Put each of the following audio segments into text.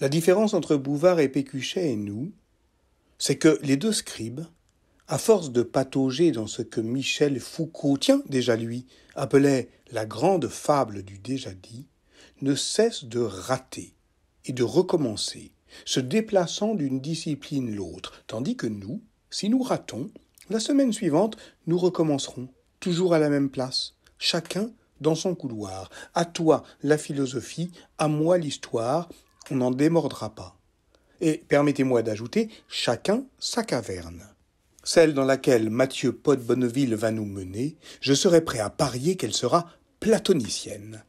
La différence entre Bouvard et Pécuchet et nous, c'est que les deux scribes, à force de patauger dans ce que Michel Foucault, tiens, déjà lui, appelait la grande fable du déjà dit, ne cessent de rater et de recommencer, se déplaçant d'une discipline l'autre, tandis que nous, si nous ratons, la semaine suivante, nous recommencerons, toujours à la même place, chacun dans son couloir. À toi la philosophie, à moi l'histoire, on n'en démordra pas. Et permettez-moi d'ajouter, chacun sa caverne. Celle dans laquelle Mathieu Pot-Bonneville va nous mener, je serai prêt à parier qu'elle sera platonicienne.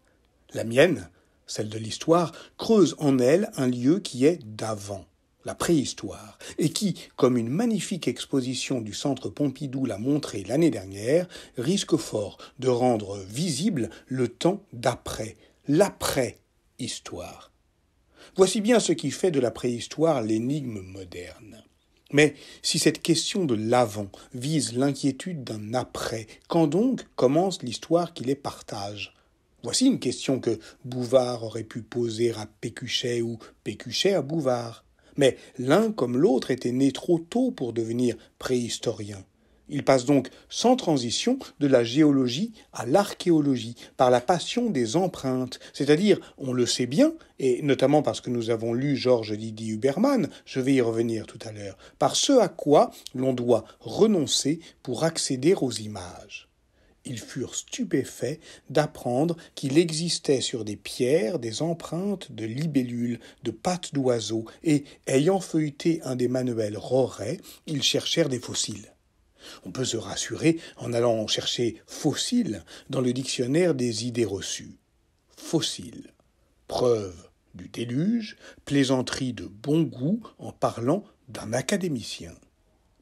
La mienne, celle de l'histoire, creuse en elle un lieu qui est d'avant, la préhistoire, et qui, comme une magnifique exposition du Centre Pompidou l'a montré l'année dernière, risque fort de rendre visible le temps d'après, l'après-histoire. Voici bien ce qui fait de la préhistoire l'énigme moderne. Mais si cette question de l'avant vise l'inquiétude d'un après, quand donc commence l'histoire qui les partage ? Voici une question que Bouvard aurait pu poser à Pécuchet ou Pécuchet à Bouvard. Mais l'un comme l'autre était né trop tôt pour devenir préhistorien. Il passe donc sans transition de la géologie à l'archéologie, par la passion des empreintes, c'est-à-dire, on le sait bien, et notamment parce que nous avons lu Georges Didier Huberman, je vais y revenir tout à l'heure, par ce à quoi l'on doit renoncer pour accéder aux images. Ils furent stupéfaits d'apprendre qu'il existait sur des pierres des empreintes de libellules, de pattes d'oiseaux, et, ayant feuilleté un des manuels Roret, ils cherchèrent des fossiles. On peut se rassurer en allant chercher fossile dans le dictionnaire des idées reçues. Fossile, preuve du déluge, plaisanterie de bon goût en parlant d'un académicien.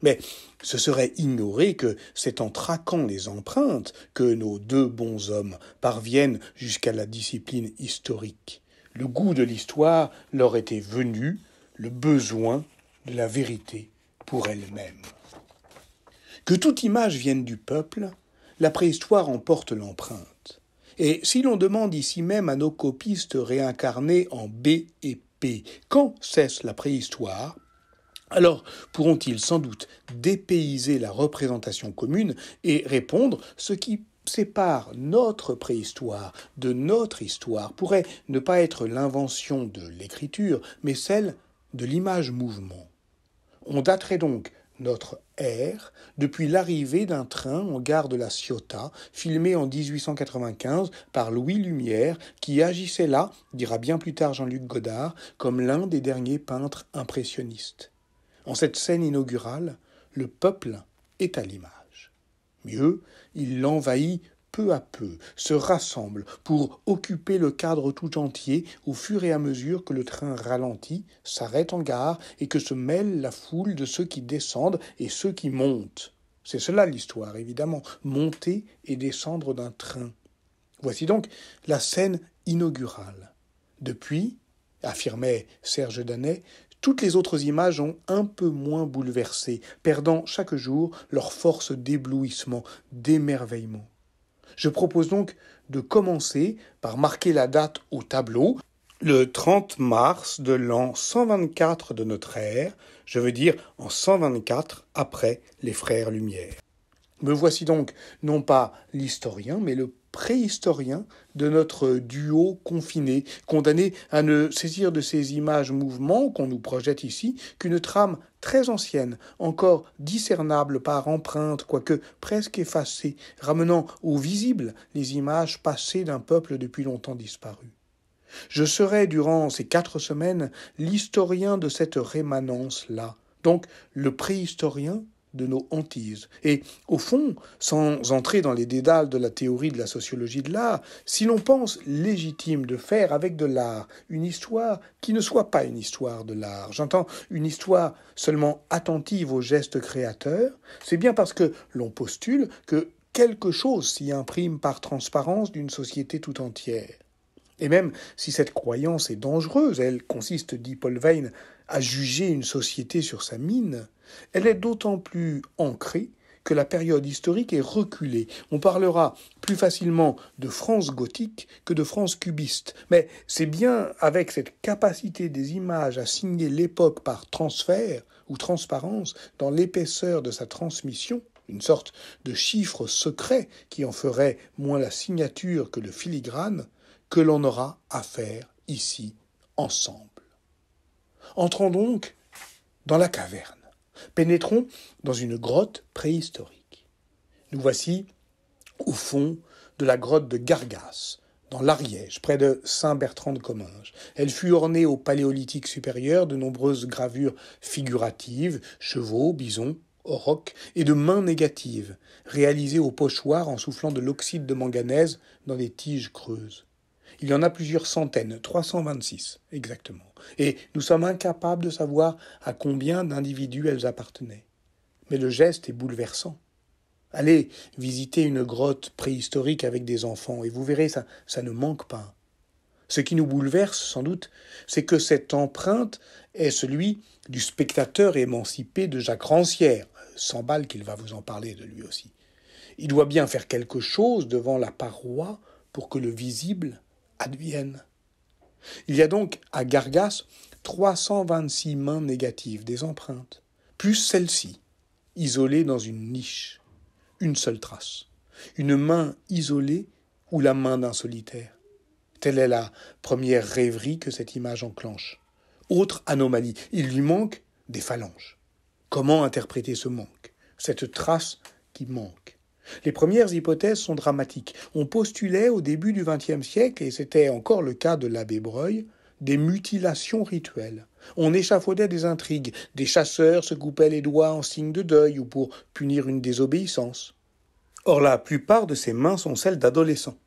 Mais ce serait ignorer que c'est en traquant les empreintes que nos deux bons hommes parviennent jusqu'à la discipline historique. Le goût de l'histoire leur était venu, le besoin de la vérité pour elle-même. Que toute image vienne du peuple, la préhistoire en porte l'empreinte. Et si l'on demande ici même à nos copistes réincarnés en B et P, quand cesse la préhistoire, alors pourront-ils sans doute dépayser la représentation commune et répondre ce qui sépare notre préhistoire de notre histoire pourrait ne pas être l'invention de l'écriture, mais celle de l'image-mouvement. On daterait donc notre ère depuis l'arrivée d'un train en gare de la Ciotat, filmé en 1895 par Louis Lumière, qui agissait là, dira bien plus tard Jean-Luc Godard, comme l'un des derniers peintres impressionnistes. En cette scène inaugurale, le peuple est à l'image. Mieux, il l'envahit peu à peu, se rassemble pour occuper le cadre tout entier au fur et à mesure que le train ralentit, s'arrête en gare et que se mêle la foule de ceux qui descendent et ceux qui montent. C'est cela l'histoire, évidemment, monter et descendre d'un train. Voici donc la scène inaugurale. Depuis, affirmait Serge Danet, toutes les autres images ont un peu moins bouleversé, perdant chaque jour leur force d'éblouissement, d'émerveillement. Je propose donc de commencer par marquer la date au tableau, le 30 mars de l'an 124 de notre ère, je veux dire en 124 après les frères Lumière. Me voici donc non pas l'historien, mais le préhistorien de notre duo confiné, condamné à ne saisir de ces images mouvements qu'on nous projette ici qu'une trame très ancienne, encore discernable par empreinte, quoique presque effacée, ramenant au visible les images passées d'un peuple depuis longtemps disparu. Je serai, durant ces 4 semaines, l'historien de cette rémanence-là, donc le préhistorien de nos hantises. Et, au fond, sans entrer dans les dédales de la théorie de la sociologie de l'art, si l'on pense légitime de faire avec de l'art une histoire qui ne soit pas une histoire de l'art, j'entends une histoire seulement attentive aux gestes créateurs, c'est bien parce que l'on postule que quelque chose s'y imprime par transparence d'une société tout entière. Et même si cette croyance est dangereuse, elle consiste, dit Paul Veyne, à juger une société sur sa mine, elle est d'autant plus ancrée que la période historique est reculée. On parlera plus facilement de France gothique que de France cubiste. Mais c'est bien avec cette capacité des images à signer l'époque par transfert ou transparence dans l'épaisseur de sa transmission, une sorte de chiffre secret qui en ferait moins la signature que le filigrane, que l'on aura affaire ici ensemble. Entrons donc dans la caverne. Pénétrons dans une grotte préhistorique. Nous voici au fond de la grotte de Gargasse, dans l'Ariège, près de Saint-Bertrand-de-Comminges. Elle fut ornée au Paléolithique supérieur de nombreuses gravures figuratives, chevaux, bisons, aurochs, et de mains négatives, réalisées au pochoir en soufflant de l'oxyde de manganèse dans des tiges creuses. Il y en a plusieurs centaines, 326 exactement, et nous sommes incapables de savoir à combien d'individus elles appartenaient. Mais le geste est bouleversant. Allez visiter une grotte préhistorique avec des enfants, et vous verrez, ça ne manque pas. Ce qui nous bouleverse, sans doute, c'est que cette empreinte est celui du spectateur émancipé de Jacques Rancière. 100 balles qu'il va vous en parler de lui aussi. Il doit bien faire quelque chose devant la paroi pour que le visible advienne. Il y a donc à Gargasse 326 mains négatives, des empreintes, plus celle-ci, isolée dans une niche, une seule trace, une main isolée ou la main d'un solitaire. Telle est la première rêverie que cette image enclenche. Autre anomalie, il lui manque des phalanges. Comment interpréter ce manque, cette trace qui manque? Les premières hypothèses sont dramatiques. On postulait au début du XXe siècle, et c'était encore le cas de l'abbé Breuil, des mutilations rituelles. On échafaudait des intrigues. Des chasseurs se coupaient les doigts en signe de deuil ou pour punir une désobéissance. Or, la plupart de ces mains sont celles d'adolescents.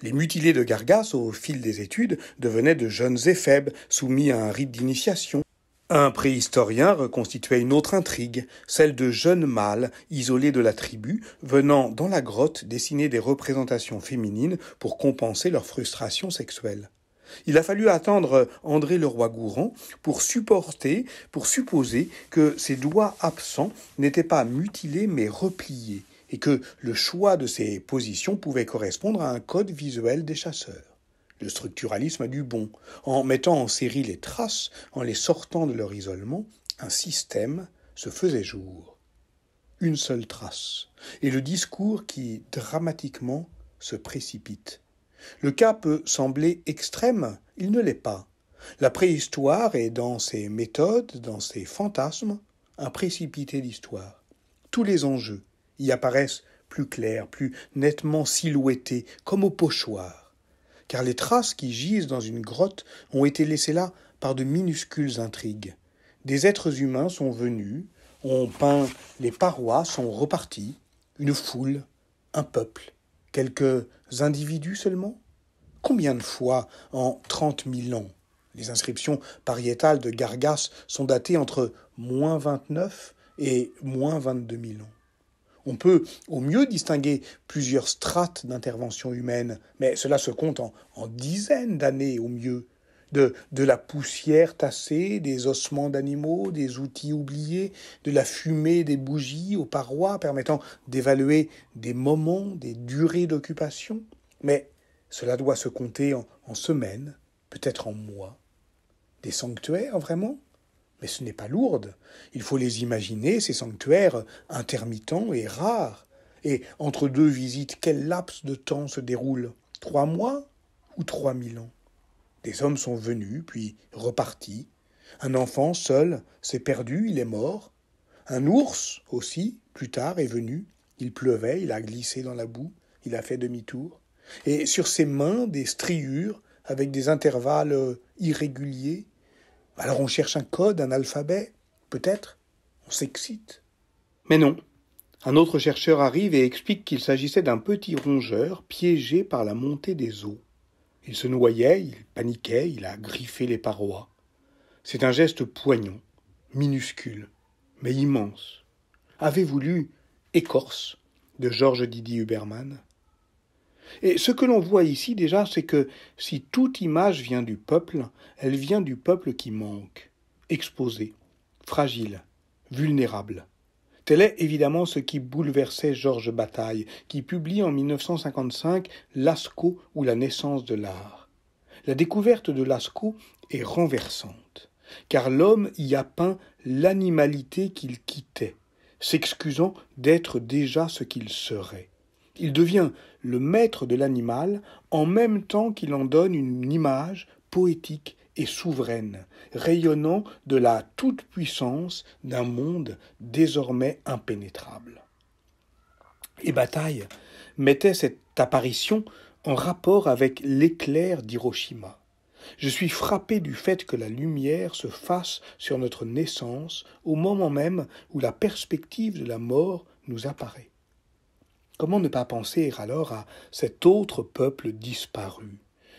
Les mutilés de Gargasse, au fil des études, devenaient de jeunes éphèbes, soumis à un rite d'initiation. Un préhistorien reconstituait une autre intrigue, celle de jeunes mâles isolés de la tribu, venant dans la grotte dessiner des représentations féminines pour compenser leur frustration sexuelle. Il a fallu attendre André Leroi-Gourhan pour supposer que ces doigts absents n'étaient pas mutilés mais repliés, et que le choix de ces positions pouvait correspondre à un code visuel des chasseurs. Le structuralisme a du bon. En mettant en série les traces, en les sortant de leur isolement, un système se faisait jour. Une seule trace, et le discours qui, dramatiquement, se précipite. Le cas peut sembler extrême, il ne l'est pas. La préhistoire est, dans ses méthodes, dans ses fantasmes, un précipité d'histoire. Tous les enjeux y apparaissent plus clairs, plus nettement silhouettés, comme au pochoir. Car les traces qui gisent dans une grotte ont été laissées là par de minuscules intrigues. Des êtres humains sont venus, ont peint les parois, sont repartis, une foule, un peuple, quelques individus seulement? Combien de fois en 30 000 ans? Les inscriptions pariétales de Gargasse sont datées entre moins 29 et moins 22 000 ans. On peut au mieux distinguer plusieurs strates d'intervention humaine, mais cela se compte en dizaines d'années au mieux. De la poussière tassée, des ossements d'animaux, des outils oubliés, de la fumée des bougies aux parois permettant d'évaluer des moments, des durées d'occupation. Mais cela doit se compter en semaines, peut-être en mois. Des sanctuaires, vraiment ? Mais ce n'est pas Lourdes. Il faut les imaginer, ces sanctuaires intermittents et rares. Et entre deux visites, quel laps de temps se déroule? 3 mois ou 3000 ans? Des hommes sont venus, puis repartis. Un enfant seul s'est perdu, il est mort. Un ours aussi, plus tard, est venu. Il pleuvait, il a glissé dans la boue, il a fait demi-tour. Et sur ses mains, des striures avec des intervalles irréguliers. Alors on cherche un code, un alphabet, peut-être, on s'excite. Mais non, un autre chercheur arrive et explique qu'il s'agissait d'un petit rongeur piégé par la montée des eaux. Il se noyait, il paniquait, il a griffé les parois. C'est un geste poignant, minuscule, mais immense. Avez-vous lu Écorce de Georges Didier Huberman? Et ce que l'on voit ici déjà, c'est que si toute image vient du peuple, elle vient du peuple qui manque, exposé, fragile, vulnérable. Tel est évidemment ce qui bouleversait Georges Bataille, qui publie en 1955 Lascaux ou la naissance de l'art. La découverte de Lascaux est renversante, car l'homme y a peint l'animalité qu'il quittait, s'excusant d'être déjà ce qu'il serait. Il devient le maître de l'animal en même temps qu'il en donne une image poétique et souveraine, rayonnant de la toute-puissance d'un monde désormais impénétrable. Et Bataille mettait cette apparition en rapport avec l'éclair d'Hiroshima. Je suis frappé du fait que la lumière se fasse sur notre naissance au moment même où la perspective de la mort nous apparaît. Comment ne pas penser alors à cet autre peuple disparu,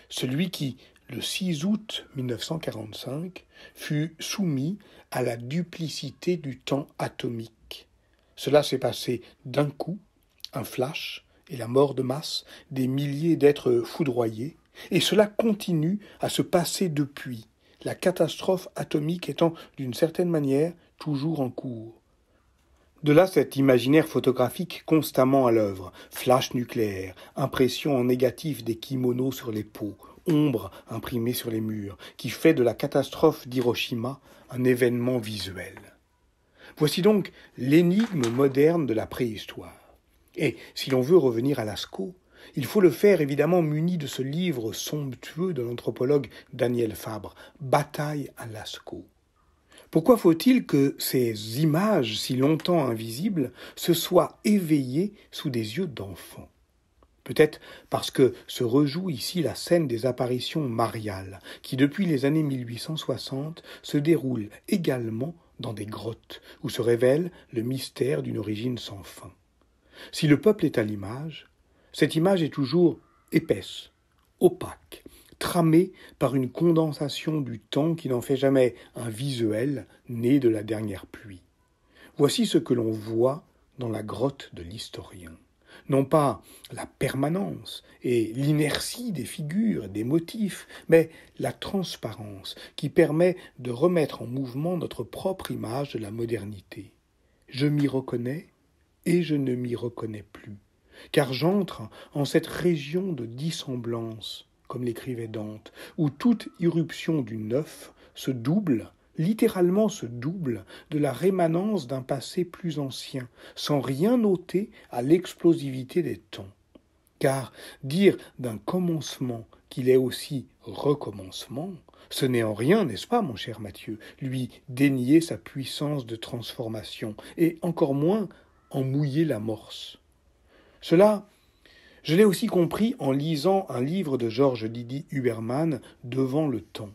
celui qui, le 6 août 1945, fut soumis à la duplicité du temps atomique. Cela s'est passé d'un coup, un flash et la mort de masse, des milliers d'êtres foudroyés, et cela continue à se passer depuis, la catastrophe atomique étant d'une certaine manière toujours en cours. De là cet imaginaire photographique constamment à l'œuvre, flash nucléaire, impression en négatif des kimonos sur les peaux, ombre imprimée sur les murs, qui fait de la catastrophe d'Hiroshima un événement visuel. Voici donc l'énigme moderne de la préhistoire. Et si l'on veut revenir à Lascaux, il faut le faire évidemment muni de ce livre somptueux de l'anthropologue Daniel Fabre, Bataille à Lascaux. Pourquoi faut-il que ces images si longtemps invisibles se soient éveillées sous des yeux d'enfant ? Peut-être parce que se rejoue ici la scène des apparitions mariales, qui depuis les années 1860 se déroulent également dans des grottes, où se révèle le mystère d'une origine sans fin. Si le peuple est à l'image, cette image est toujours épaisse, opaque, tramée par une condensation du temps qui n'en fait jamais un visuel né de la dernière pluie. Voici ce que l'on voit dans la grotte de l'historien. Non pas la permanence et l'inertie des figures, des motifs, mais la transparence qui permet de remettre en mouvement notre propre image de la modernité. Je m'y reconnais et je ne m'y reconnais plus, car j'entre en cette région de dissemblance, comme l'écrivait Dante, où toute irruption du neuf se double, littéralement se double, de la rémanence d'un passé plus ancien, sans rien ôter à l'explosivité des temps. Car dire d'un commencement qu'il est aussi recommencement, ce n'est en rien, n'est-ce pas, mon cher Mathieu, lui dénier sa puissance de transformation, et encore moins en mouiller l'amorce. Cela, je l'ai aussi compris en lisant un livre de Georges Didi Huberman, Devant le temps.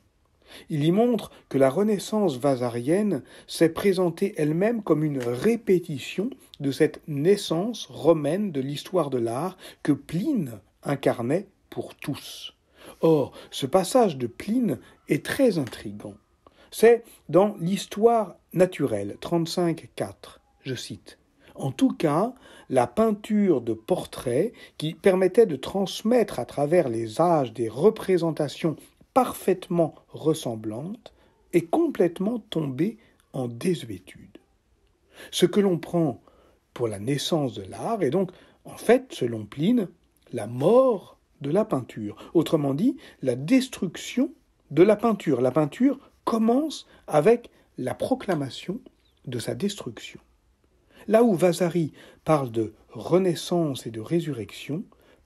Il y montre que la Renaissance vasarienne s'est présentée elle-même comme une répétition de cette naissance romaine de l'histoire de l'art que Pline incarnait pour tous. Or, ce passage de Pline est très intrigant. C'est dans l'Histoire naturelle, 35.4, je cite. En tout cas, la peinture de portraits qui permettait de transmettre à travers les âges des représentations parfaitement ressemblantes est complètement tombée en désuétude. Ce que l'on prend pour la naissance de l'art est donc, en fait, selon Pline, la mort de la peinture. Autrement dit, la destruction de la peinture. La peinture commence avec la proclamation de sa destruction. Là où Vasari parle de renaissance et de résurrection,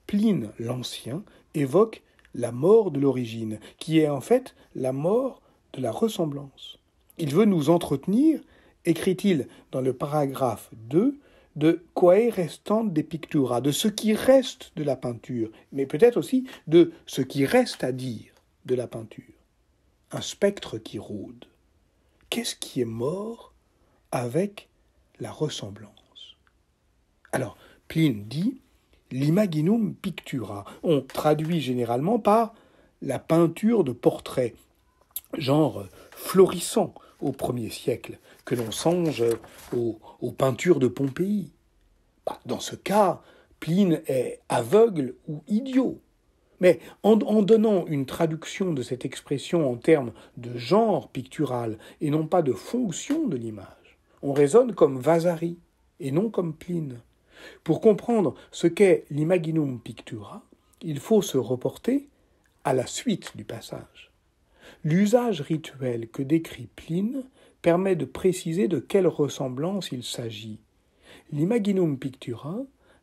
Pline l'Ancien évoque la mort de l'origine, qui est en fait la mort de la ressemblance. Il veut nous entretenir, écrit-il dans le paragraphe 2, de quae restant de pictura, de ce qui reste de la peinture, mais peut-être aussi de ce qui reste à dire de la peinture. Un spectre qui rôde. Qu'est-ce qui est mort avec la ressemblance? Alors, Pline dit « l'imaginum pictura ». On traduit généralement par la peinture de portrait, genre florissant au 1er siècle, que l'on songe aux peintures de Pompéi. Dans ce cas, Pline est aveugle ou idiot. Mais en donnant une traduction de cette expression en termes de genre pictural et non pas de fonction de l'image, on raisonne comme Vasari. et non comme Pline. Pour comprendre ce qu'est l'imaginum pictura, il faut se reporter à la suite du passage. L'usage rituel que décrit Pline permet de préciser de quelle ressemblance il s'agit. L'imaginum pictura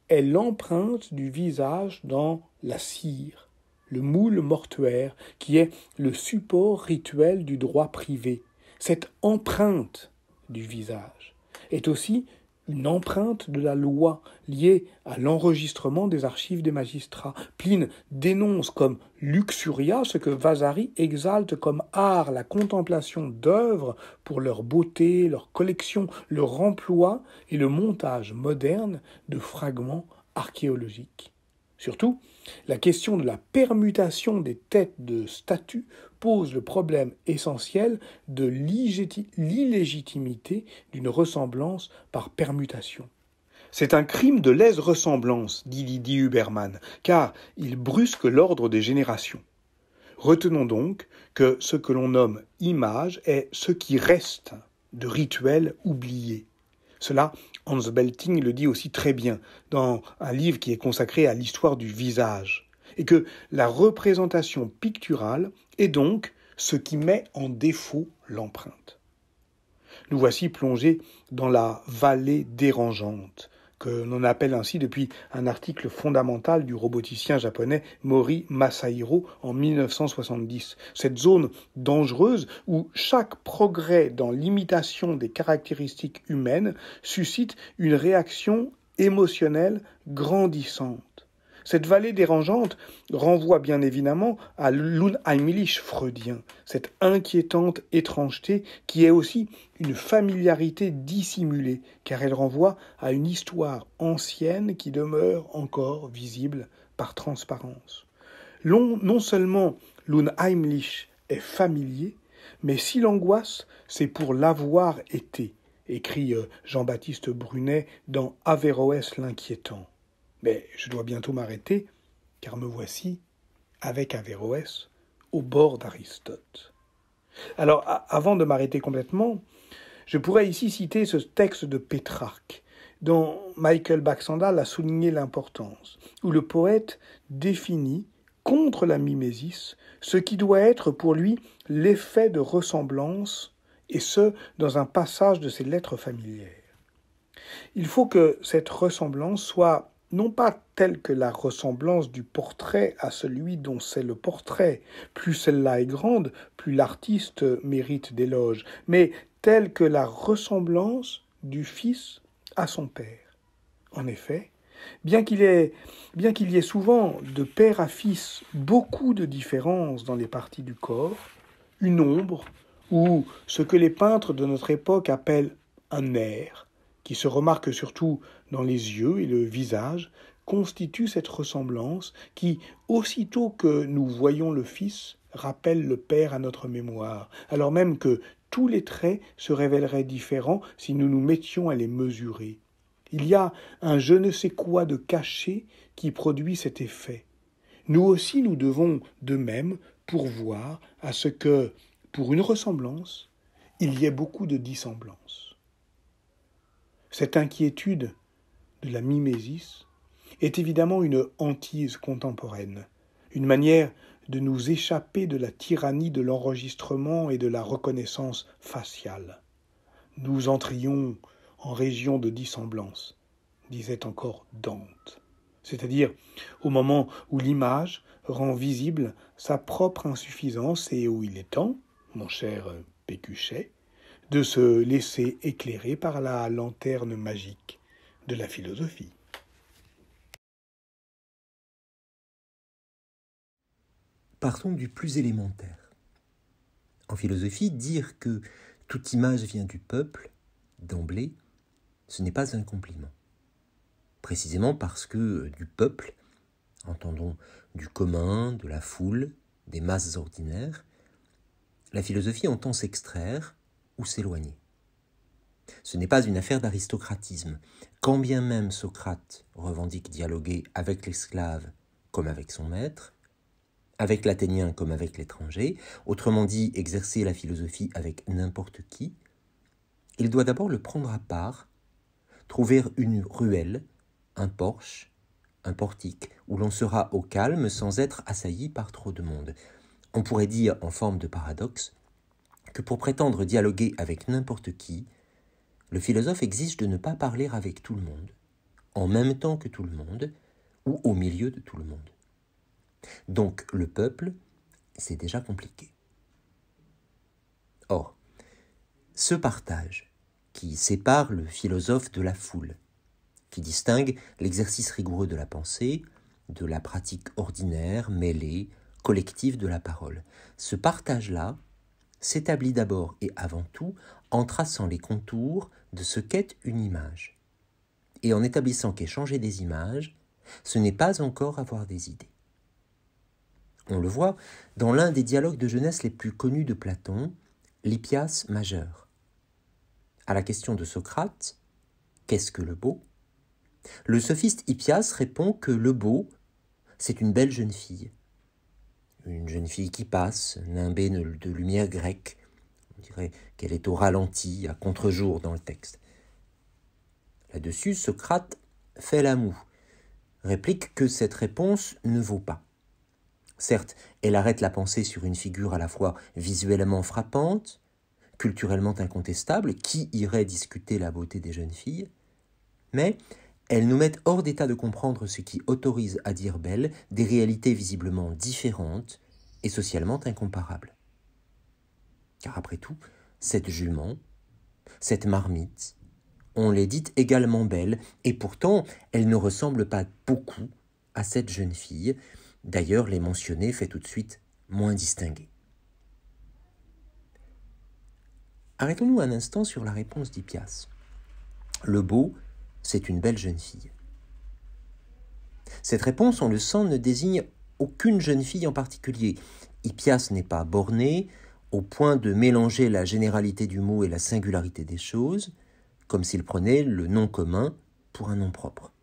est l'empreinte du visage dans la cire, le moule mortuaire qui est le support rituel du droit privé. Cette empreinte du visage est aussi une empreinte de la loi liée à l'enregistrement des archives des magistrats. Pline dénonce comme luxuria ce que Vasari exalte comme art, la contemplation d'œuvres pour leur beauté, leur collection, leur emploi et le montage moderne de fragments archéologiques. Surtout, la question de la permutation des têtes de statues pose le problème essentiel de l'illégitimité d'une ressemblance par permutation. C'est un crime de lèse-ressemblance, dit Lydie Huberman, car il brusque l'ordre des générations. Retenons donc que ce que l'on nomme image est ce qui reste de rituels oubliés. Cela, Hans Belting le dit aussi très bien dans un livre qui est consacré à l'histoire du visage, et que la représentation picturale est donc ce qui met en défaut l'empreinte. Nous voici plongés dans la vallée dérangeante, que l'on appelle ainsi depuis un article fondamental du roboticien japonais Mori Masahiro en 1970. Cette zone dangereuse où chaque progrès dans l'imitation des caractéristiques humaines suscite une réaction émotionnelle grandissante. Cette vallée dérangeante renvoie bien évidemment à l'Unheimlich freudien, cette inquiétante étrangeté qui est aussi une familiarité dissimulée, car elle renvoie à une histoire ancienne qui demeure encore visible par transparence. Non seulement l'Unheimlich est familier, mais si l'angoisse, c'est pour l'avoir été, écrit Jean-Baptiste Brunet dans Averroès l'inquiétant. Mais je dois bientôt m'arrêter, car me voici, avec Averroès, au bord d'Aristote. Alors, avant de m'arrêter complètement, je pourrais ici citer ce texte de Pétrarque, dont Michael Baxandall a souligné l'importance, où le poète définit, contre la mimésis, ce qui doit être pour lui l'effet de ressemblance, et ce, dans un passage de ses lettres familières. Il faut que cette ressemblance soit non pas telle que la ressemblance du portrait à celui dont c'est le portrait, plus celle-là est grande, plus l'artiste mérite d'éloge, mais telle que la ressemblance du fils à son père. En effet, bien qu'il y ait souvent de père à fils beaucoup de différences dans les parties du corps, une ombre, ou ce que les peintres de notre époque appellent un air, qui se remarque surtout dans les yeux et le visage, constitue cette ressemblance qui, aussitôt que nous voyons le Fils, rappelle le Père à notre mémoire, alors même que tous les traits se révéleraient différents si nous nous mettions à les mesurer. Il y a un je ne sais quoi de caché qui produit cet effet. Nous aussi nous devons de même pourvoir à ce que, pour une ressemblance, il y ait beaucoup de dissemblance. Cette inquiétude de la mimésis est évidemment une hantise contemporaine, une manière de nous échapper de la tyrannie de l'enregistrement et de la reconnaissance faciale. Nous entrions en région de dissemblance, disait encore Dante, c'est-à-dire au moment où l'image rend visible sa propre insuffisance et où il est temps, mon cher Pécuchet, de se laisser éclairer par la lanterne magique de la philosophie. Partons du plus élémentaire. En philosophie, dire que toute image vient du peuple, d'emblée, ce n'est pas un compliment. Précisément parce que du peuple, entendons du commun, de la foule, des masses ordinaires, la philosophie entend s'extraire ou s'éloigner. Ce n'est pas une affaire d'aristocratisme. Quand bien même Socrate revendique dialoguer avec l'esclave comme avec son maître, avec l'Athénien comme avec l'étranger, autrement dit exercer la philosophie avec n'importe qui, il doit d'abord le prendre à part, trouver une ruelle, un porche, un portique, où l'on sera au calme sans être assailli par trop de monde. On pourrait dire, en forme de paradoxe, que pour prétendre dialoguer avec n'importe qui, le philosophe exige de ne pas parler avec tout le monde, en même temps que tout le monde, ou au milieu de tout le monde. Donc le peuple, c'est déjà compliqué. Or, ce partage qui sépare le philosophe de la foule, qui distingue l'exercice rigoureux de la pensée de la pratique ordinaire, mêlée, collective de la parole, ce partage-là s'établit d'abord et avant tout en traçant les contours de ce qu'est une image, et en établissant qu'échanger des images, ce n'est pas encore avoir des idées. On le voit dans l'un des dialogues de jeunesse les plus connus de Platon, l'Hippias majeur. À la question de Socrate, « Qu'est-ce que le beau ?» le sophiste Hippias répond que le beau, c'est une belle jeune fille. Une jeune fille qui passe, nimbée de lumière grecque. On dirait qu'elle est au ralenti, à contre-jour dans le texte. Là-dessus, Socrate fait la moue, réplique que cette réponse ne vaut pas. Certes, elle arrête la pensée sur une figure à la fois visuellement frappante, culturellement incontestable, qui irait discuter la beauté des jeunes filles, mais elle nous met hors d'état de comprendre ce qui autorise à dire belle des réalités visiblement différentes et socialement incomparables. Car après tout, cette jument, cette marmite, on les dit également belles, et pourtant elles ne ressemblent pas beaucoup à cette jeune fille. D'ailleurs, les mentionner fait tout de suite moins distinguer. Arrêtons-nous un instant sur la réponse d'Hippias. Le beau, c'est une belle jeune fille. Cette réponse, on le sent, ne désigne aucune jeune fille en particulier. Hippias n'est pas borné au point de mélanger la généralité du mot et la singularité des choses, comme s'il prenait le nom commun pour un nom propre.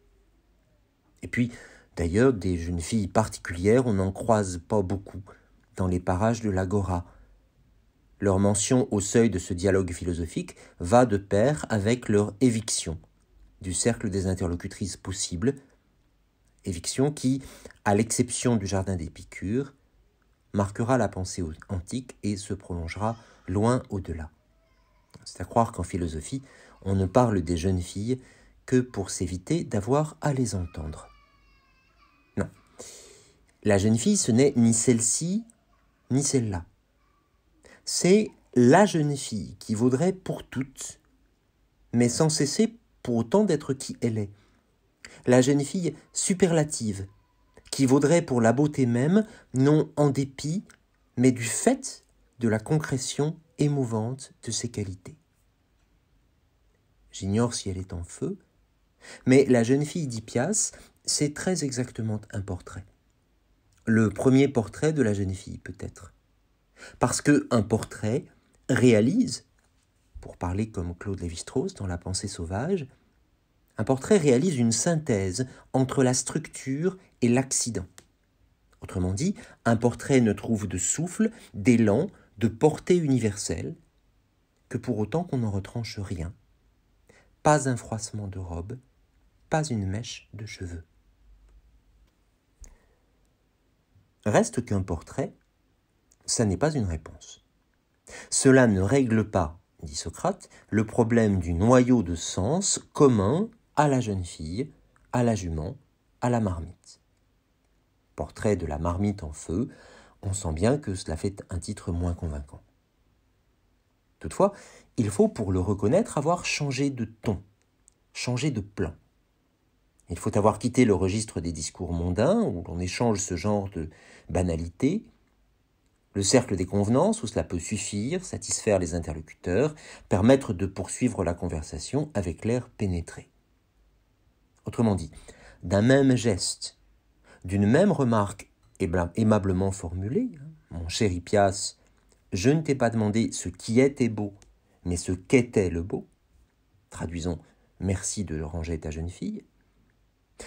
Et puis, d'ailleurs, des jeunes filles particulières, on n'en croise pas beaucoup dans les parages de l'Agora. Leur mention au seuil de ce dialogue philosophique va de pair avec leur éviction du cercle des interlocutrices possibles, éviction qui, à l'exception du jardin d'Épicure, marquera la pensée antique et se prolongera loin au-delà. C'est à croire qu'en philosophie, on ne parle des jeunes filles que pour s'éviter d'avoir à les entendre. Non. La jeune fille, ce n'est ni celle-ci, ni celle-là. C'est la jeune fille qui vaudrait pour toutes, mais sans cesser pour autant d'être qui elle est. La jeune fille superlative, qui vaudrait pour la beauté même, non en dépit, mais du fait de la concrétion émouvante de ses qualités. J'ignore si elle est en feu, mais la jeune fille d'Hippias, c'est très exactement un portrait. Le premier portrait de la jeune fille, peut-être. Parce qu'un portrait réalise, pour parler comme Claude Lévi-Strauss dans La pensée sauvage, un portrait réalise une synthèse entre la structure et l'accident. Autrement dit, un portrait ne trouve de souffle, d'élan, de portée universelle, que pour autant qu'on n'en retranche rien. Pas un froissement de robe, pas une mèche de cheveux. Reste qu'un portrait, ça n'est pas une réponse. Cela ne règle pas, dit Socrate, le problème du noyau de sens commun à la jeune fille, à la jument, à la marmite. Portrait de la marmite en feu, on sent bien que cela fait un titre moins convaincant. Toutefois, il faut pour le reconnaître avoir changé de ton, changé de plan. Il faut avoir quitté le registre des discours mondains où l'on échange ce genre de banalités, le cercle des convenances où cela peut suffire, satisfaire les interlocuteurs, permettre de poursuivre la conversation avec l'air pénétré. Autrement dit, d'un même geste, d'une même remarque aimablement formulée, mon cher Hippias, je ne t'ai pas demandé ce qui était beau, mais ce qu'était le beau, traduisons, merci de ranger ta jeune fille,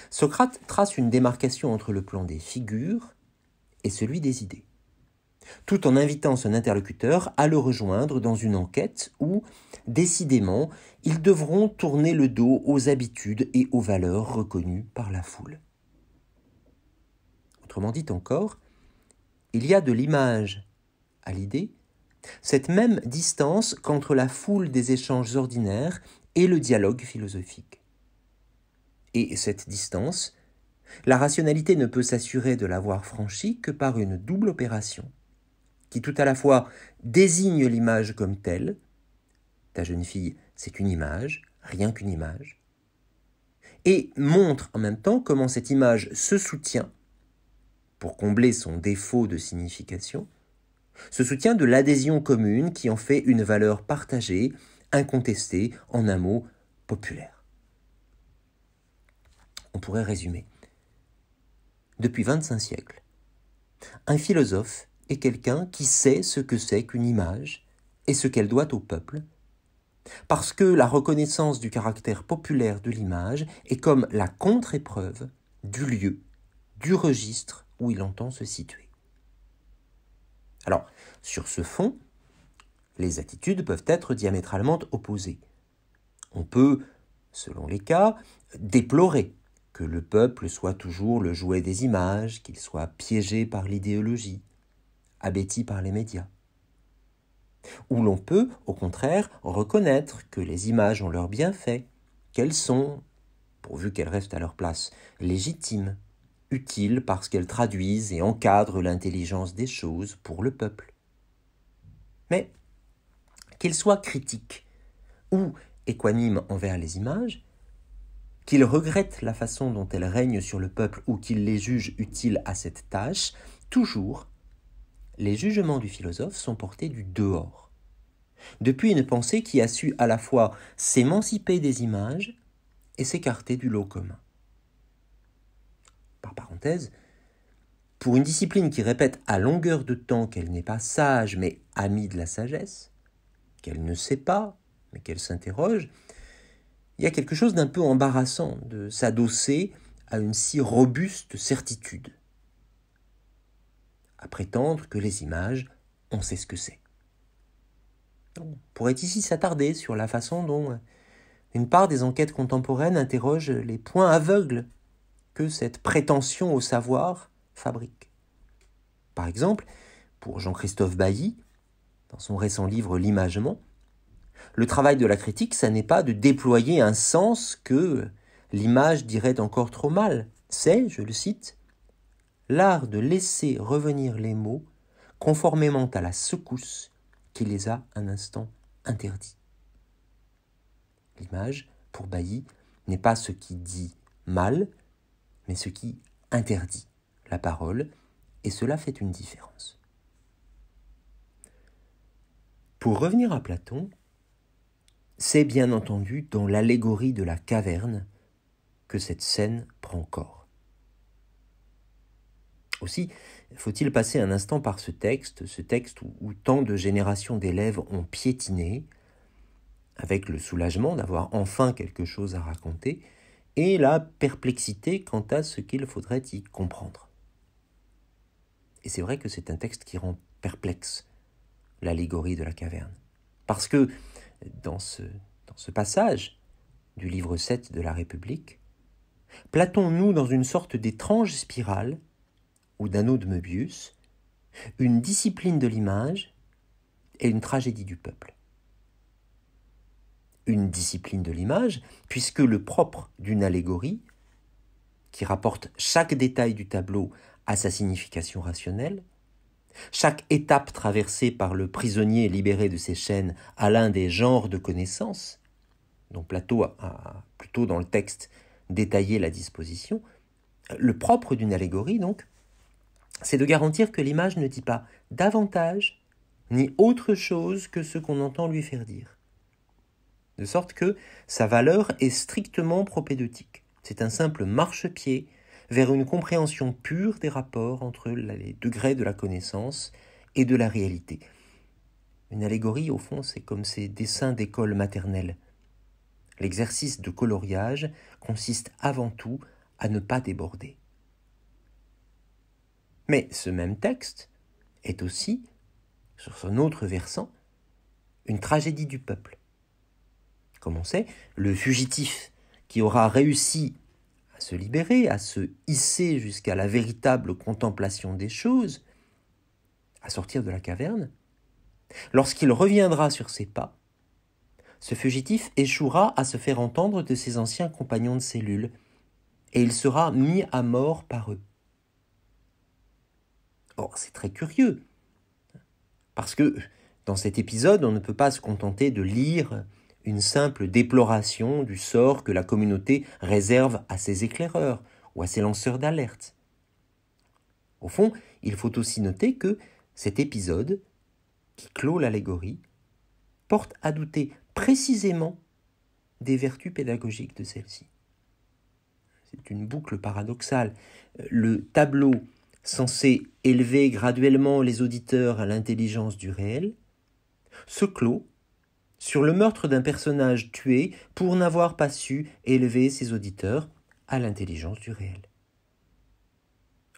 Socrate trace une démarcation entre le plan des figures et celui des idées. tout en invitant son interlocuteur à le rejoindre dans une enquête où, décidément, ils devront tourner le dos aux habitudes et aux valeurs reconnues par la foule. Autrement dit encore, il y a de l'image à l'idée, cette même distance qu'entre la foule des échanges ordinaires et le dialogue philosophique. Et cette distance, la rationalité ne peut s'assurer de l'avoir franchie que par une double opération, qui tout à la fois désigne l'image comme telle, ta jeune fille, c'est une image, rien qu'une image, et montre en même temps comment cette image se soutient, pour combler son défaut de signification, se soutient de l'adhésion commune qui en fait une valeur partagée, incontestée, en un mot, populaire. On pourrait résumer. Depuis 25 siècles, un philosophe est quelqu'un qui sait ce que c'est qu'une image et ce qu'elle doit au peuple, parce que la reconnaissance du caractère populaire de l'image est comme la contre-épreuve du lieu, du registre où il entend se situer. Alors, sur ce fond, les attitudes peuvent être diamétralement opposées. On peut, selon les cas, déplorer que le peuple soit toujours le jouet des images, qu'il soit piégé par l'idéologie, abêti par les médias. Ou l'on peut, au contraire, reconnaître que les images ont leurs bienfaits, qu'elles sont, pourvu qu'elles restent à leur place, légitimes, utiles parce qu'elles traduisent et encadrent l'intelligence des choses pour le peuple. Mais, qu'il soit critique ou équanime envers les images, qu'il regrette la façon dont elles règnent sur le peuple ou qu'il les juge utiles à cette tâche, toujours, les jugements du philosophe sont portés du dehors, depuis une pensée qui a su à la fois s'émanciper des images et s'écarter du lot commun. Par parenthèse, pour une discipline qui répète à longueur de temps qu'elle n'est pas sage mais amie de la sagesse, qu'elle ne sait pas mais qu'elle s'interroge, il y a quelque chose d'un peu embarrassant de s'adosser à une si robuste certitude. À prétendre que les images, on sait ce que c'est. On pourrait ici s'attarder sur la façon dont une part des enquêtes contemporaines interroge les points aveugles que cette prétention au savoir fabrique. Par exemple, pour Jean-Christophe Bailly, dans son récent livre « L'imagement », le travail de la critique, ça n'est pas de déployer un sens que l'image dirait encore trop mal. C'est, je le cite, l'art de laisser revenir les mots conformément à la secousse qui les a un instant interdits. L'image, pour Bailly, n'est pas ce qui dit mal, mais ce qui interdit la parole, et cela fait une différence. Pour revenir à Platon, c'est bien entendu dans l'allégorie de la caverne que cette scène prend corps. Aussi, faut-il passer un instant par ce texte où tant de générations d'élèves ont piétiné, avec le soulagement d'avoir enfin quelque chose à raconter, et la perplexité quant à ce qu'il faudrait y comprendre. Et c'est vrai que c'est un texte qui rend perplexe l'allégorie de la caverne. Parce que dans ce passage du livre 7 de la République, Platon noue dans une sorte d'étrange spirale ou d'anneau de Möbius une discipline de l'image et une tragédie du peuple. Une discipline de l'image, puisque le propre d'une allégorie, qui rapporte chaque détail du tableau à sa signification rationnelle, chaque étape traversée par le prisonnier libéré de ses chaînes à l'un des genres de connaissances, dont Platon a plutôt dans le texte détaillé la disposition, le propre d'une allégorie, donc, c'est de garantir que l'image ne dit pas davantage ni autre chose que ce qu'on entend lui faire dire. De sorte que sa valeur est strictement propédeutique. C'est un simple marchepied vers une compréhension pure des rapports entre les degrés de la connaissance et de la réalité. Une allégorie, au fond, c'est comme ces dessins d'école maternelle. L'exercice de coloriage consiste avant tout à ne pas déborder. Mais ce même texte est aussi, sur son autre versant, une tragédie du peuple. Comme on sait, le fugitif qui aura réussi à se libérer, à se hisser jusqu'à la véritable contemplation des choses, à sortir de la caverne, lorsqu'il reviendra sur ses pas, ce fugitif échouera à se faire entendre de ses anciens compagnons de cellule, et il sera mis à mort par eux. Or, c'est très curieux, parce que dans cet épisode, on ne peut pas se contenter de lire une simple déploration du sort que la communauté réserve à ses éclaireurs ou à ses lanceurs d'alerte. Au fond, il faut aussi noter que cet épisode, qui clôt l'allégorie, porte à douter précisément des vertus pédagogiques de celle-ci. C'est une boucle paradoxale. Le tableau censé élever graduellement les auditeurs à l'intelligence du réel se clôt sur le meurtre d'un personnage tué pour n'avoir pas su élever ses auditeurs à l'intelligence du réel.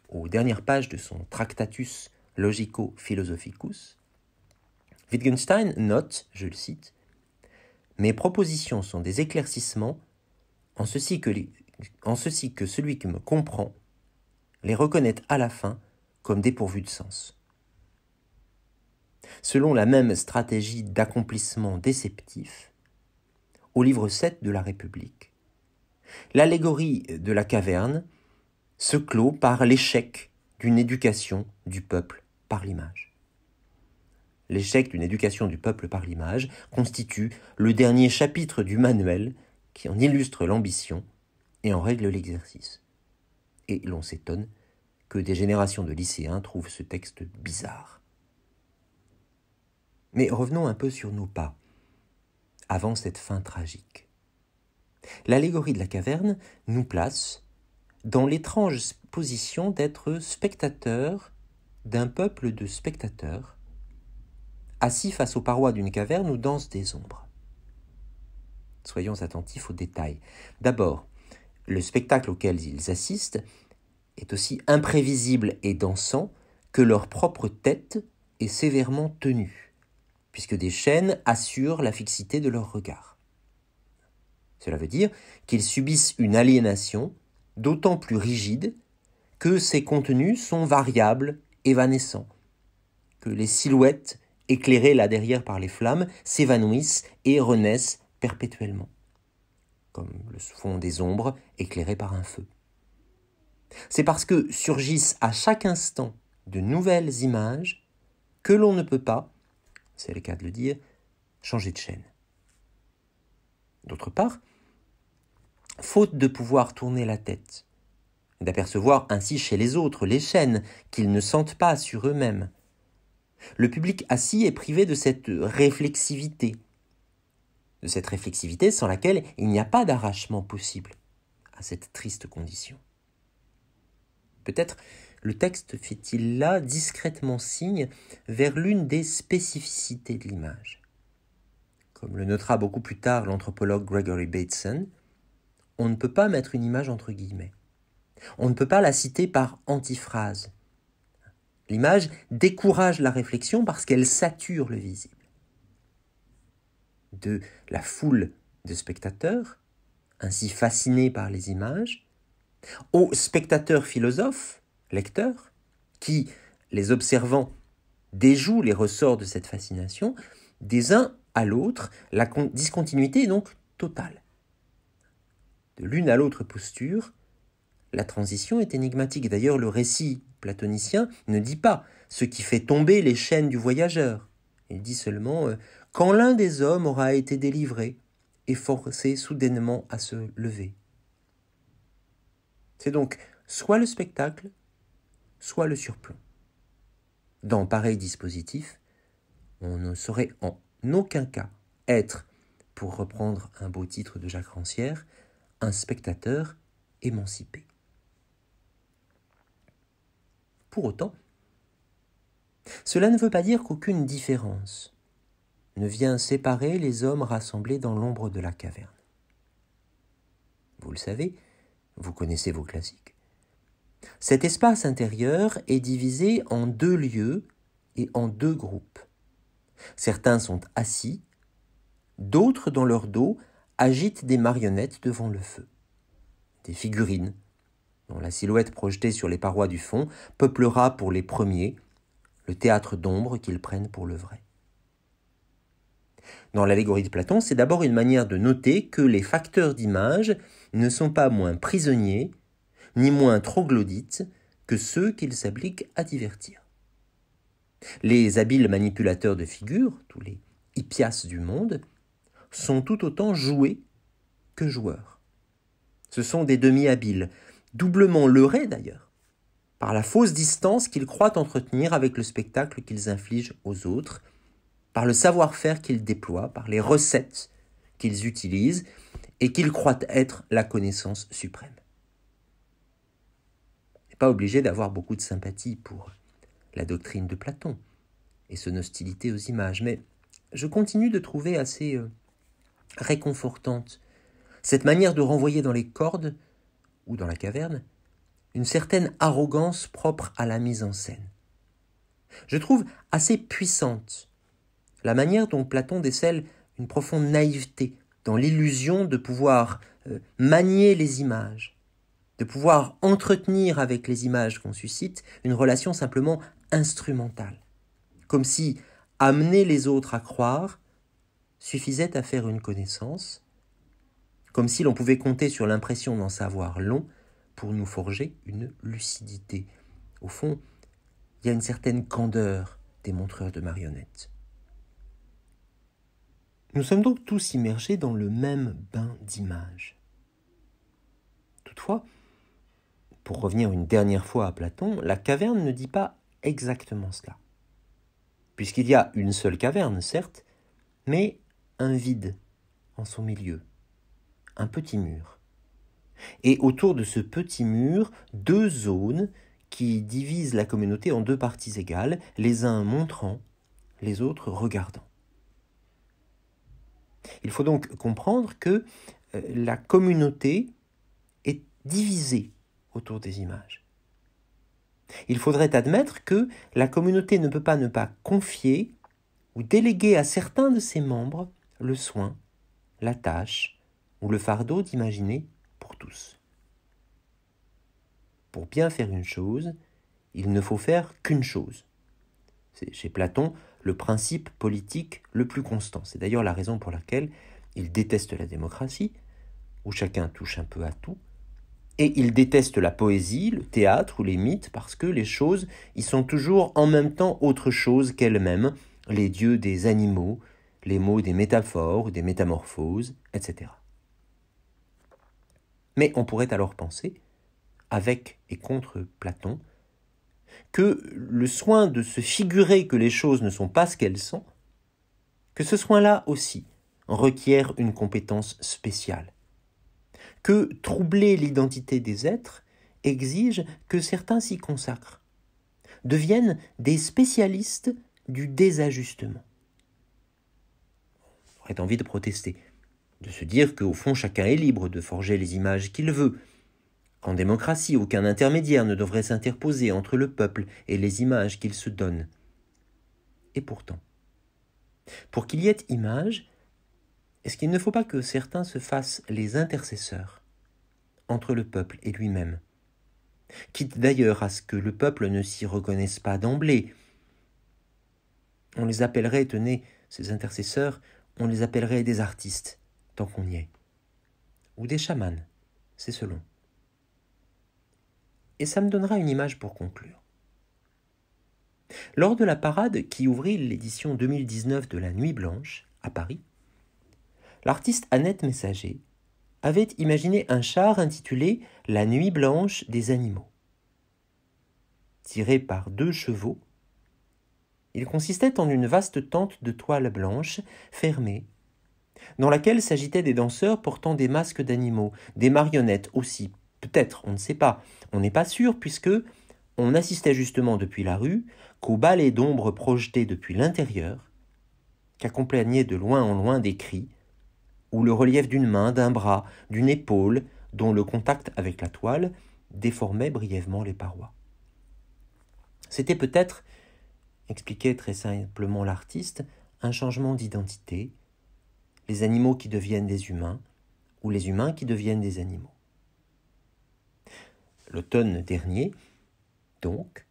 Aux dernières pages de son Tractatus Logico-Philosophicus, Wittgenstein note, je le cite, « Mes propositions sont des éclaircissements en ceci que celui qui me comprend les reconnaît à la fin comme dépourvus de sens. » Selon la même stratégie d'accomplissement déceptif, au livre 7 de la République, l'allégorie de la caverne se clôt par l'échec d'une éducation du peuple par l'image. L'échec d'une éducation du peuple par l'image constitue le dernier chapitre du manuel qui en illustre l'ambition et en règle l'exercice. Et l'on s'étonne que des générations de lycéens trouvent ce texte bizarre. Mais revenons un peu sur nos pas, avant cette fin tragique. L'allégorie de la caverne nous place dans l'étrange position d'être spectateurs d'un peuple de spectateurs, assis face aux parois d'une caverne où dansent des ombres. Soyons attentifs aux détails. D'abord, le spectacle auquel ils assistent est aussi imprévisible et dansant que leur propre tête est sévèrement tenue, puisque des chaînes assurent la fixité de leur regard. Cela veut dire qu'ils subissent une aliénation d'autant plus rigide que ces contenus sont variables, évanescents, que les silhouettes éclairées là derrière par les flammes s'évanouissent et renaissent perpétuellement, comme le font des ombres éclairées par un feu. C'est parce que surgissent à chaque instant de nouvelles images que l'on ne peut pas, c'est le cas de le dire, changer de chaîne. D'autre part, faute de pouvoir tourner la tête, d'apercevoir ainsi chez les autres les chaînes qu'ils ne sentent pas sur eux-mêmes, le public assis est privé de cette réflexivité sans laquelle il n'y a pas d'arrachement possible à cette triste condition. Peut-être le texte fait-il là discrètement signe vers l'une des spécificités de l'image. Comme le notera beaucoup plus tard l'anthropologue Gregory Bateson, on ne peut pas mettre une image entre guillemets. On ne peut pas la citer par antiphrase. L'image décourage la réflexion parce qu'elle sature le visible. De la foule de spectateurs, ainsi fascinés par les images, aux spectateurs philosophes, lecteurs, qui, les observant, déjouent les ressorts de cette fascination, des uns à l'autre, la discontinuité est donc totale. De l'une à l'autre posture, la transition est énigmatique. D'ailleurs, le récit platonicien ne dit pas ce qui fait tomber les chaînes du voyageur. Il dit seulement « quand l'un des hommes aura été délivré et forcé soudainement à se lever ». C'est donc soit le spectacle, soit le surplomb. Dans pareil dispositif, on ne saurait en aucun cas être, pour reprendre un beau titre de Jacques Rancière, un spectateur émancipé. Pour autant, cela ne veut pas dire qu'aucune différence ne vient séparer les hommes rassemblés dans l'ombre de la caverne. Vous le savez, vous connaissez vos classiques. Cet espace intérieur est divisé en deux lieux et en deux groupes. Certains sont assis, d'autres, dans leur dos, agitent des marionnettes devant le feu. Des figurines, dont la silhouette projetée sur les parois du fond peuplera pour les premiers le théâtre d'ombre qu'ils prennent pour le vrai. Dans l'allégorie de Platon, c'est d'abord une manière de noter que les facteurs d'image ne sont pas moins prisonniers, ni moins troglodytes que ceux qu'ils s'appliquent à divertir. Les habiles manipulateurs de figures, tous les hippias du monde, sont tout autant joués que joueurs. Ce sont des demi-habiles, doublement leurrés d'ailleurs, par la fausse distance qu'ils croient entretenir avec le spectacle qu'ils infligent aux autres, par le savoir-faire qu'ils déploient, par les recettes qu'ils utilisent et qu'ils croient être la connaissance suprême. On n'est pas obligé d'avoir beaucoup de sympathie pour la doctrine de Platon et son hostilité aux images, mais je continue de trouver assez réconfortante cette manière de renvoyer dans les cordes ou dans la caverne une certaine arrogance propre à la mise en scène. Je trouve assez puissante la manière dont Platon décèle une profonde naïveté dans l'illusion de pouvoir manier les images, de pouvoir entretenir avec les images qu'on suscite une relation simplement instrumentale, comme si amener les autres à croire suffisait à faire une connaissance, comme si l'on pouvait compter sur l'impression d'en savoir long pour nous forger une lucidité. Au fond, il y a une certaine candeur des montreurs de marionnettes. Nous sommes donc tous immergés dans le même bain d'images. Toutefois, pour revenir une dernière fois à Platon, la caverne ne dit pas exactement cela. Puisqu'il y a une seule caverne, certes, mais un vide en son milieu, un petit mur. Et autour de ce petit mur, deux zones qui divisent la communauté en deux parties égales, les uns montrant, les autres regardant. Il faut donc comprendre que la communauté est divisée autour des images. Il faudrait admettre que la communauté ne peut pas ne pas confier ou déléguer à certains de ses membres le soin, la tâche ou le fardeau d'imaginer pour tous. Pour bien faire une chose, il ne faut faire qu'une chose. C'est chez Platon le principe politique le plus constant. C'est d'ailleurs la raison pour laquelle il déteste la démocratie, où chacun touche un peu à tout, et il déteste la poésie, le théâtre ou les mythes, parce que les choses y sont toujours en même temps autre chose qu'elles-mêmes, les dieux des animaux, les mots des métaphores ou des métamorphoses, etc. Mais on pourrait alors penser, avec et contre Platon, que le soin de se figurer que les choses ne sont pas ce qu'elles sont, que ce soin-là aussi requiert une compétence spéciale, que troubler l'identité des êtres exige que certains s'y consacrent, deviennent des spécialistes du désajustement. On aurait envie de protester, de se dire qu'au fond chacun est libre de forger les images qu'il veut, qu'en démocratie aucun intermédiaire ne devrait s'interposer entre le peuple et les images qu'il se donne. Et pourtant, pour qu'il y ait image, est-ce qu'il ne faut pas que certains se fassent les intercesseurs entre le peuple et lui-même, quitte d'ailleurs à ce que le peuple ne s'y reconnaisse pas d'emblée? On les appellerait, tenez, ces intercesseurs, on les appellerait des artistes, tant qu'on y est, ou des chamans, c'est selon. Et ça me donnera une image pour conclure. Lors de la parade qui ouvrit l'édition 2019 de la Nuit Blanche, à Paris, l'artiste Annette Messager avait imaginé un char intitulé « La Nuit Blanche des animaux ». Tiré par 2 chevaux, il consistait en une vaste tente de toile blanche, fermée, dans laquelle s'agitaient des danseurs portant des masques d'animaux, des marionnettes aussi, peut-être, on ne sait pas, on n'est pas sûr, puisque on assistait justement depuis la rue qu'au balai d'ombre projeté depuis l'intérieur, qu'accompagnaient de loin en loin des cris, ou le relief d'une main, d'un bras, d'une épaule, dont le contact avec la toile déformait brièvement les parois. C'était peut-être, expliquait très simplement l'artiste, un changement d'identité, les animaux qui deviennent des humains, ou les humains qui deviennent des animaux. L'automne dernier, donc,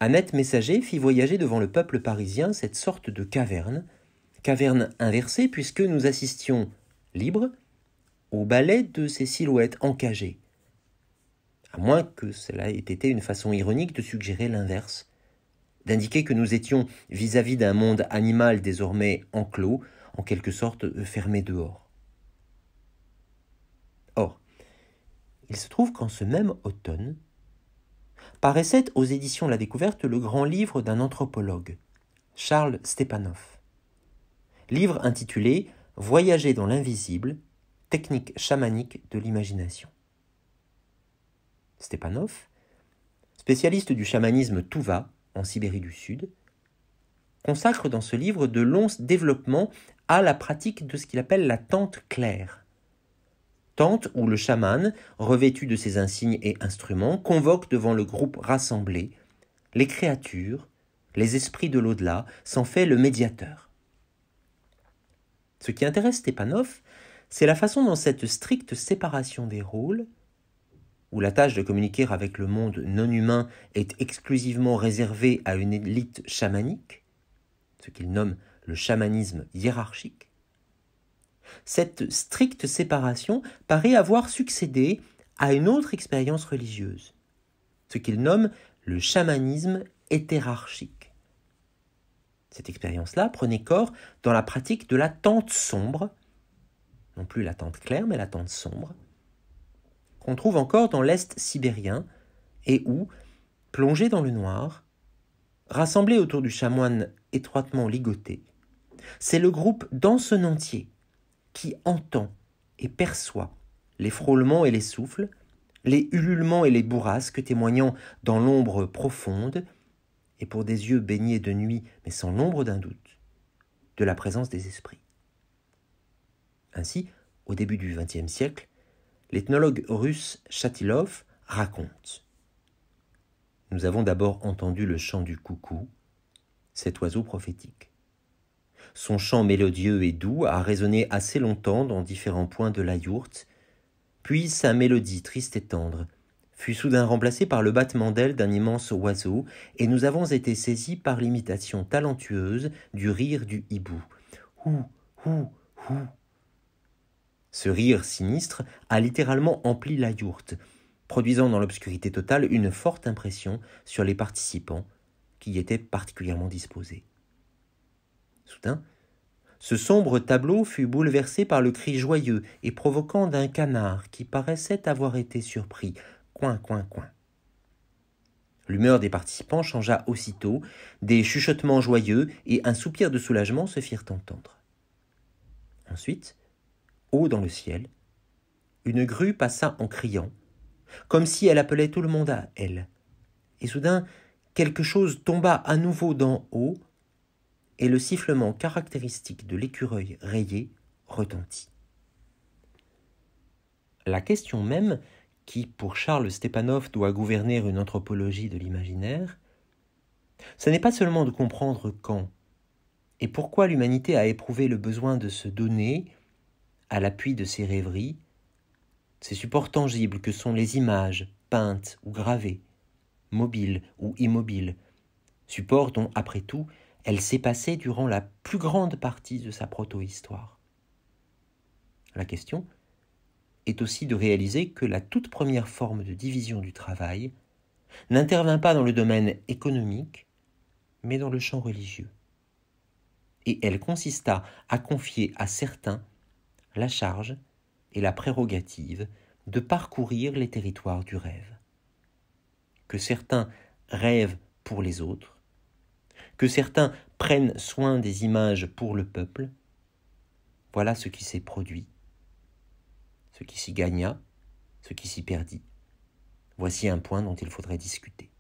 Annette Messager fit voyager devant le peuple parisien cette sorte de caverne inversée puisque nous assistions, libres, au ballet de ces silhouettes encagées. À moins que cela ait été une façon ironique de suggérer l'inverse, d'indiquer que nous étions vis-à-vis d'un monde animal désormais enclos, en quelque sorte fermé dehors. Or, il se trouve qu'en ce même automne, paraissait aux éditions La Découverte le grand livre d'un anthropologue, Charles Stepanov. Livre intitulé « Voyager dans l'invisible, technique chamanique de l'imagination ». Stepanov, spécialiste du chamanisme Tuva en Sibérie du Sud, consacre dans ce livre de longs développements à la pratique de ce qu'il appelle la tente claire. Tente où le chaman, revêtu de ses insignes et instruments, convoque devant le groupe rassemblé les créatures, les esprits de l'au-delà, s'en fait le médiateur. Ce qui intéresse Stepanov, c'est la façon dont cette stricte séparation des rôles, où la tâche de communiquer avec le monde non-humain est exclusivement réservée à une élite chamanique, ce qu'il nomme le chamanisme hiérarchique, cette stricte séparation paraît avoir succédé à une autre expérience religieuse, ce qu'il nomme le chamanisme hétérarchique. Cette expérience-là prenait corps dans la pratique de la tente sombre, non plus la tente claire, mais la tente sombre, qu'on trouve encore dans l'Est sibérien et où, plongé dans le noir, rassemblé autour du chamoine étroitement ligoté, c'est le groupe dans son entier qui entend et perçoit les frôlements et les souffles, les ululements et les bourrasques témoignant dans l'ombre profonde, et pour des yeux baignés de nuit, mais sans l'ombre d'un doute, de la présence des esprits. Ainsi, au début du XXe siècle, l'ethnologue russe Chatilov raconte : nous avons d'abord entendu le chant du coucou, cet oiseau prophétique. Son chant mélodieux et doux a résonné assez longtemps dans différents points de la yourte, puis sa mélodie triste et tendre fut soudain remplacée par le battement d'ailes d'un immense oiseau, et nous avons été saisis par l'imitation talentueuse du rire du hibou. Hou, hou, hou. Ce rire sinistre a littéralement empli la yourte, produisant dans l'obscurité totale une forte impression sur les participants qui y étaient particulièrement disposés. Soudain, ce sombre tableau fut bouleversé par le cri joyeux et provoquant d'un canard qui paraissait avoir été surpris. Coin, coin, coin. L'humeur des participants changea aussitôt, des chuchotements joyeux et un soupir de soulagement se firent entendre. Ensuite, haut dans le ciel, une grue passa en criant, comme si elle appelait tout le monde à elle. Et soudain, quelque chose tomba à nouveau d'en haut, et le sifflement caractéristique de l'écureuil rayé retentit. La question même, qui pour Charles Stepanov doit gouverner une anthropologie de l'imaginaire, ce n'est pas seulement de comprendre quand et pourquoi l'humanité a éprouvé le besoin de se donner, à l'appui de ses rêveries, ces supports tangibles que sont les images peintes ou gravées, mobiles ou immobiles, supports dont, après tout, elle s'est passée durant la plus grande partie de sa proto-histoire. La question est aussi de réaliser que la toute première forme de division du travail n'intervint pas dans le domaine économique, mais dans le champ religieux. Et elle consista à confier à certains la charge et la prérogative de parcourir les territoires du rêve. Que certains rêvent pour les autres, que certains prennent soin des images pour le peuple, voilà ce qui s'est produit, ce qui s'y gagna, ce qui s'y perdit. Voici un point dont il faudrait discuter.